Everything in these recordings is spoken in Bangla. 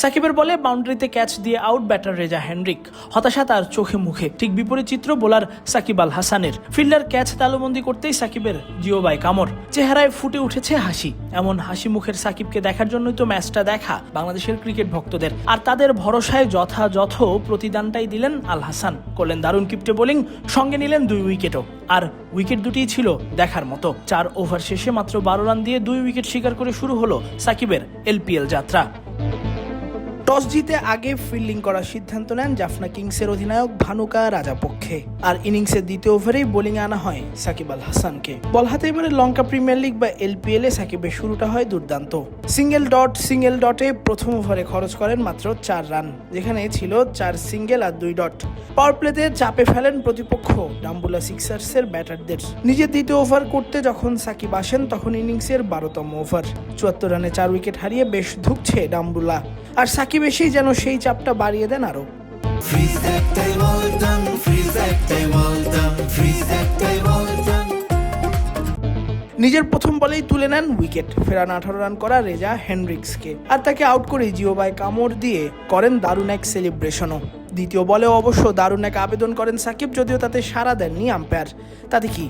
সাকিবের বলে বাউন্ডারিতে ক্যাচ দিয়ে আউট ব্যাটার রেজা হেনরিক। হতাশা তার চোখে মুখে। ঠিক বিপরীত চিত্র বোলার সাকিব আল হাসানের। ফিল্ডার ক্যাচ তালুবন্দি করতেই সাকিবের জিও বাই কামড়। চেহারায় ফুটে উঠেছে হাসি। এমন হাসি মুখের সাকিবকে দেখার জন্যই তো ম্যাচটা দেখা বাংলাদেশের ক্রিকেট ভক্তদের। আর তাদের ভরসায় যথাযথ প্রতিদানটাই দিলেন আল হাসান। করলেন দারুণ কিপ্টে বোলিং, সঙ্গে নিলেন 2 উইকেটও। আর উইকেট দুটিই ছিল দেখার মতো। 4 ওভার শেষে মাত্র 12 রান দিয়ে 2 উইকেট শিকার করে শুরু হলো সাকিবের এলপিএল যাত্রা। টস জিতে আগে ফিল্ডিং করার সিদ্ধান্ত নেন জাফনা কিংসের অধিনায়ক ভানুকা রাজাপক্ষে। আর ইনিংসের দ্বিতীয় ওভারেই বোলিংয়ে আনা হয় সাকিব আল হাসানকে। বল হাতে এবারে লঙ্কা প্রিমিয়ার লিগ বা এলপিএল এ সাকিবের শুরুটা হয় দুর্দান্ত। সিঙ্গেল ডটে প্রথম ওভারে খরচ করেন মাত্র 4 রান, যেখানে ছিল 4 সিঙ্গেল আর 2 ডট। পাওয়ার প্লেতে চাপে ফেলেন প্রতিপক্ষ ডাম্বুলা সিক্সার্সের ব্যাটারদের। নিজের দ্বিতীয় ওভার করতে যখন সাকিব আসেন তখন ইনিংসের 12তম ওভার। 74 রানে 4 উইকেট হারিয়ে বেশ ধুঁকছে ডাম্বুলা। আর সাকিব এসেই যেন সেই চাপটা বাড়িয়ে দেন আরো। নিজের প্রথম বলেই তুলে নেন উইকেট। ফেরান 18 রান করা রেজা হেনরিক্সকে। আর তাকে আউট করে জিও বাই কামড় দিয়ে করেন দারুণ এক সেলিব্রেশনও। দ্বিতীয় বলেও অবশ্য দারুণ এক আবেদন করেন সাকিব, যদিও তাতে সাড়া দেননি আম্পায়ার। তাতে কি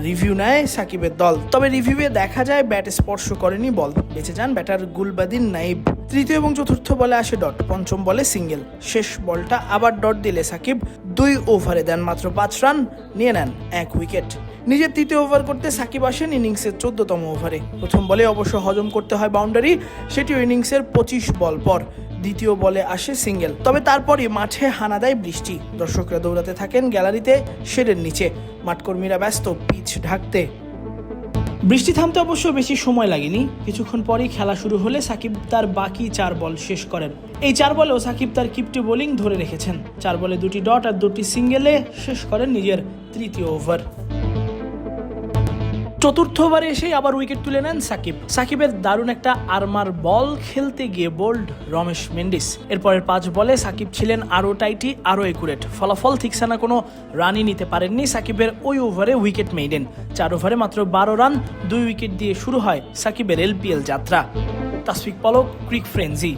রিভিউ নেয় সাকিবের দল। তবে রিভিউয়ে দেখা যায় ব্যাট স্পর্শ করেনি বল। বেঁচে যান ব্যাটার গুলবাদিন নাইব। তৃতীয় এবং চতুর্থ বলে আসে ডট, পঞ্চম বলে সিঙ্গেল। শেষ বলটা আবার ডট দিলে সাকিব 2 ওভারে দেন মাত্র 5 রান, নিয়ে নেন 1 উইকেট। নিজের তৃতীয় ওভার করতে সাকিব আসেন ইনিংসের 14তম ওভারে। প্রথম বলে অবশ্য হজম করতে হয় বাউন্ডারি, সেটিও ইনিংসের 25 বল পর। দ্বিতীয় বলে আসে সিঙ্গেল। তবে তারপরই মাঠে হানা দেয় বৃষ্টি। দর্শকরা দৌড়াতে থাকেন গ্যালারিতে শেডের নিচে। মাঠকর্মীরা ব্যস্ত পিচ ঢাকতে। বৃষ্টি থামতে অবশ্য বেশি সময় লাগেনি। কিছুক্ষণ পরই খেলা শুরু হলে সাকিব তার বাকি 4 বল শেষ করেন। এই 4 বলেও সাকিব তার কিপ্টে বোলিং ধরে রেখেছেন। 4 বলে 2টি ডট আর 2টি সিঙ্গেলে শেষ করেন নিজের তৃতীয় ওভার। চতুর্থ ওভারে এসেই আবার উইকেট তুলে নেন সাকিব। সাকিবের দারুণ একটা আর্মার বল খেলতে গিয়ে বোল্ড রমেশ মেন্ডিস। এরপরের 5 বলে সাকিব ছিলেন আরও টাইটি, আরও একুরেট। ফলাফল ঠিকসানা কোনো রানই নিতে পারেননি সাকিবের ওই ওভারে উইকেট মেইডেন। 4 ওভারে মাত্র 12 রান, 2 উইকেট দিয়ে শুরু হয় সাকিবের এলপিএল যাত্রা। তাসফিক পলক, ক্রিক ফ্রেঞ্জি।